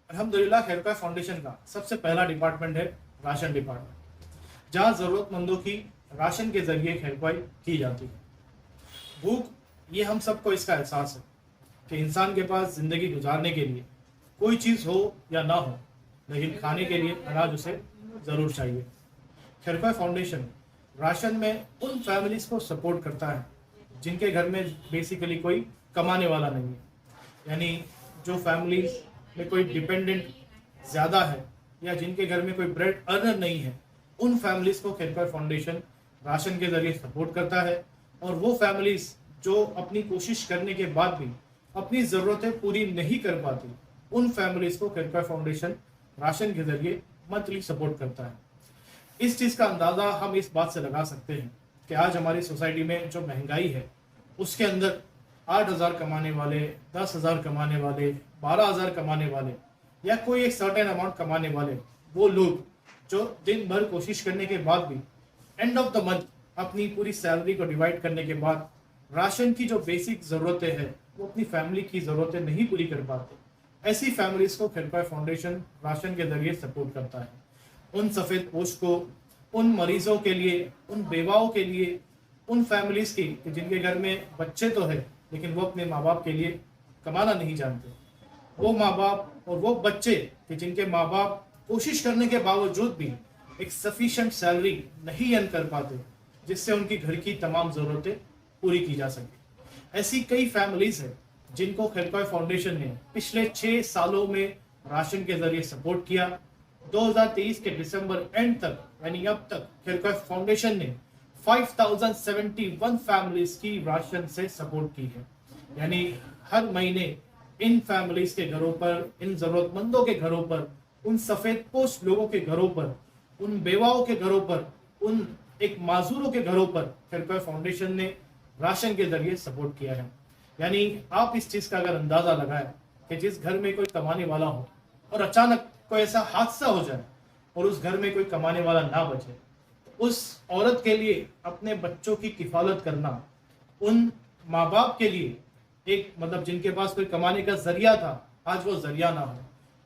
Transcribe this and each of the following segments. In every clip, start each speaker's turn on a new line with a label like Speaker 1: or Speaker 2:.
Speaker 1: अल्हम्दुलिल्लाह खैरखा फाउंडेशन का सबसे पहला डिपार्टमेंट है राशन डिपार्टमेंट, जहां जरूरतमंदों की राशन के जरिए खैरखाई की जाती है। भूख, ये हम सबको इसका एहसास है कि इंसान के पास जिंदगी गुजारने के लिए कोई चीज़ हो या ना हो, लेकिन खाने के लिए अनाज उसे ज़रूर चाहिए। खैरखा फाउंडेशन राशन में उन फैमिलीज को सपोर्ट करता है जिनके घर में बेसिकली कोई कमाने वाला नहीं है, यानी जो फैमिलीज में कोई डिपेंडेंट ज़्यादा है या जिनके घर में कोई ब्रेड अर्नर नहीं है, उन फैमिलीज को खैरखा फाउंडेशन राशन के ज़रिए सपोर्ट करता है। और वो फैमिलीज जो अपनी कोशिश करने के बाद भी अपनी ज़रूरतें पूरी नहीं कर पाती, उन फैमिलीज को खैरखा फाउंडेशन राशन के ज़रिए मंथली सपोर्ट करता है। इस चीज़ का अंदाज़ा हम इस बात से लगा सकते हैं कि आज हमारी सोसाइटी में जो महंगाई है, उसके अंदर 8,000 कमाने वाले, 10,000 कमाने वाले, 12,000 कमाने वाले या कोई एक सर्टेन अमाउंट कमाने वाले, वो लोग जो दिन भर कोशिश करने के बाद भी एंड ऑफ द मंथ अपनी पूरी सैलरी को डिवाइड करने के बाद राशन की जो बेसिक ज़रूरतें हैं वो अपनी फैमिली की ज़रूरतें नहीं पूरी कर पाते, ऐसी फैमिलीज को खैरखा फाउंडेशन राशन के ज़रिए सपोर्ट करता है। उन सफ़ेद पोश को, उन मरीजों के लिए, उन बेवाओं के लिए, उन फैमिलीज की जिनके घर में बच्चे तो है लेकिन वो अपने माँ बाप के लिए कमाना नहीं जानते, वो माँ बाप और वो बच्चे कि जिनके माँ बाप कोशिश करने के बावजूद भी एक सफिशिएंट सैलरी नहीं अर्न कर पाते जिससे उनकी घर की तमाम ज़रूरतें पूरी की जा सके। ऐसी कई फैमिलीज हैं जिनको खैरखा फाउंडेशन ने पिछले 6 सालों में राशन के जरिए सपोर्ट किया। 2023 के दिसंबर एंड तक, यानी अब तक खैरखा फाउंडेशन ने 5071 फैमिलीज की राशन से सपोर्ट की है। यानी हर महीने इन फैमिलीज के घरों पर, इन जरूरतमंदों के घरों पर, उन सफेद पोश लोगों के घरों पर, उन बेवाओं के घरों पर, उन एक माजूरों के घरों पर खैरखा फाउंडेशन ने राशन के जरिए सपोर्ट किया है। यानी आप इस चीज का अगर अंदाजा लगाएं कि जिस घर में कोई कमाने वाला हो और अचानक कोई ऐसा हादसा हो जाए और उस घर में कोई कमाने वाला ना बचे, उस औरत के लिए अपने बच्चों की किफालत करना, उन माँ बाप के लिए एक मतलब जिनके पास कोई कमाने का जरिया था, आज वो जरिया ना हो,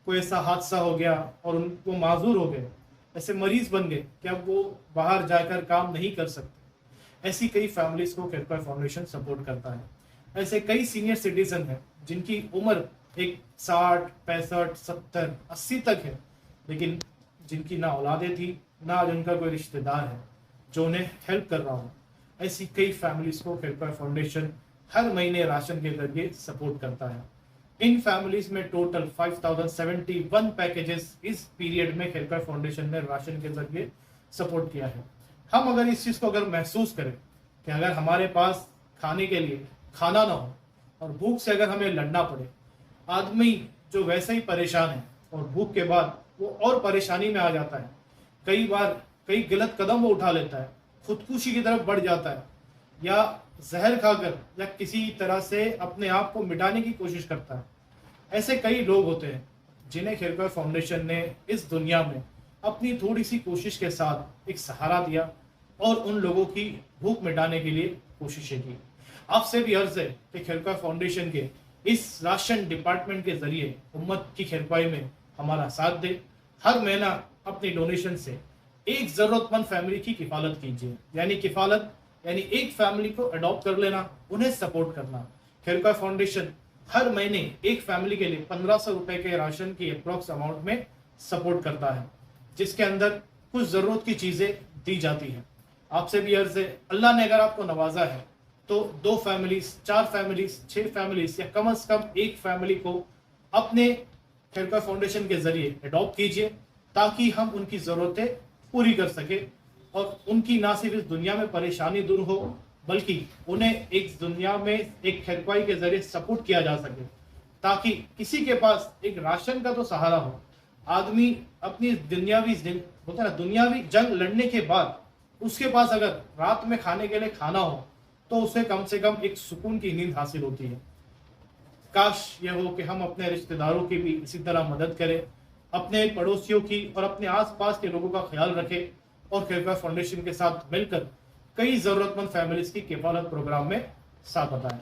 Speaker 1: कोई ऐसा हादसा हो गया और उनको माजूर हो गए, ऐसे मरीज बन गए कि अब वो बाहर जाकर काम नहीं कर सकते, ऐसी कई फैमिलीज को खैरखा फाउंडेशन सपोर्ट करता है। ऐसे कई सीनियर सिटीजन हैं जिनकी उम्र एक 60, 65, 70, 80 तक है, लेकिन जिनकी ना औलादे थी, ना आज उनका कोई रिश्तेदार है जो उन्हें हेल्प कर रहा हो। ऐसी कई फैमिलीज को खैरखा फाउंडेशन हर महीने राशन के जरिए सपोर्ट करता है। इन फैमिलीज में टोटल 5071 पैकेजेस इस पीरियड में खैरखा फाउंडेशन ने राशन के जरिए सपोर्ट किया है। हम अगर इस चीज़ को अगर महसूस करें कि अगर हमारे पास खाने के लिए खाना ना हो और भूख से अगर हमें लड़ना पड़े, आदमी जो वैसे ही परेशान है और भूख के बाद वो और परेशानी में आ जाता है, कई बार कई गलत कदम वो उठा लेता है, खुदकुशी की तरफ बढ़ जाता है या जहर खाकर या किसी तरह से अपने आप को मिटाने की कोशिश करता है। ऐसे कई लोग होते हैं जिन्हें खैरखा फाउंडेशन ने इस दुनिया में अपनी थोड़ी सी कोशिश के साथ एक सहारा दिया और उन लोगों की भूख मिटाने के लिए कोशिशें की। आपसे भी अर्ज है कि खैरखा फाउंडेशन के इस राशन डिपार्टमेंट के जरिए उम्मत की खैरखाई में हमारा साथ दे। हर महीना अपनी डोनेशन से एक ज़रूरतमंद फैमिली की किफ़ालत कीजिए। यानी किफ़ालत यानी एक फैमिली को अडॉप्ट कर लेना, उन्हें सपोर्ट करना। खैरखा फाउंडेशन हर महीने एक फैमिली के लिए 1500 रुपए के राशन की अप्रॉक्स अमाउंट में सपोर्ट करता है, जिसके अंदर कुछ ज़रूरत की चीज़ें दी जाती हैं। आपसे भी अर्ज है, अल्लाह ने अगर आपको नवाजा है तो 2 फैमिलीज, 4 फैमिलीज, 6 फैमिलीज या कम से कम एक फैमिली को अपने खैरखा फाउंडेशन के जरिए अडॉप्ट कीजिए ताकि हम उनकी ज़रूरतें पूरी कर सके और उनकी ना सिर्फ इस दुनिया में परेशानी दूर हो, बल्कि उन्हें एक दुनिया में एक खैरखाई के जरिए सपोर्ट किया जा सके, ताकि किसी के पास एक राशन का तो सहारा हो। आदमी अपनी दुनियावी जंग लड़ने के बाद उसके पास अगर रात में खाने के लिए खाना हो तो उसे कम से कम एक सुकून की नींद हासिल होती है। काश ये हो कि हम अपने रिश्तेदारों की भी इसी तरह मदद करें, अपने पड़ोसियों की और अपने आसपास के लोगों का ख्याल रखें और खैरखा फाउंडेशन के साथ मिलकर कई ज़रूरतमंद फैमिलीज की किफ़ालत प्रोग्राम में साथ बताएं।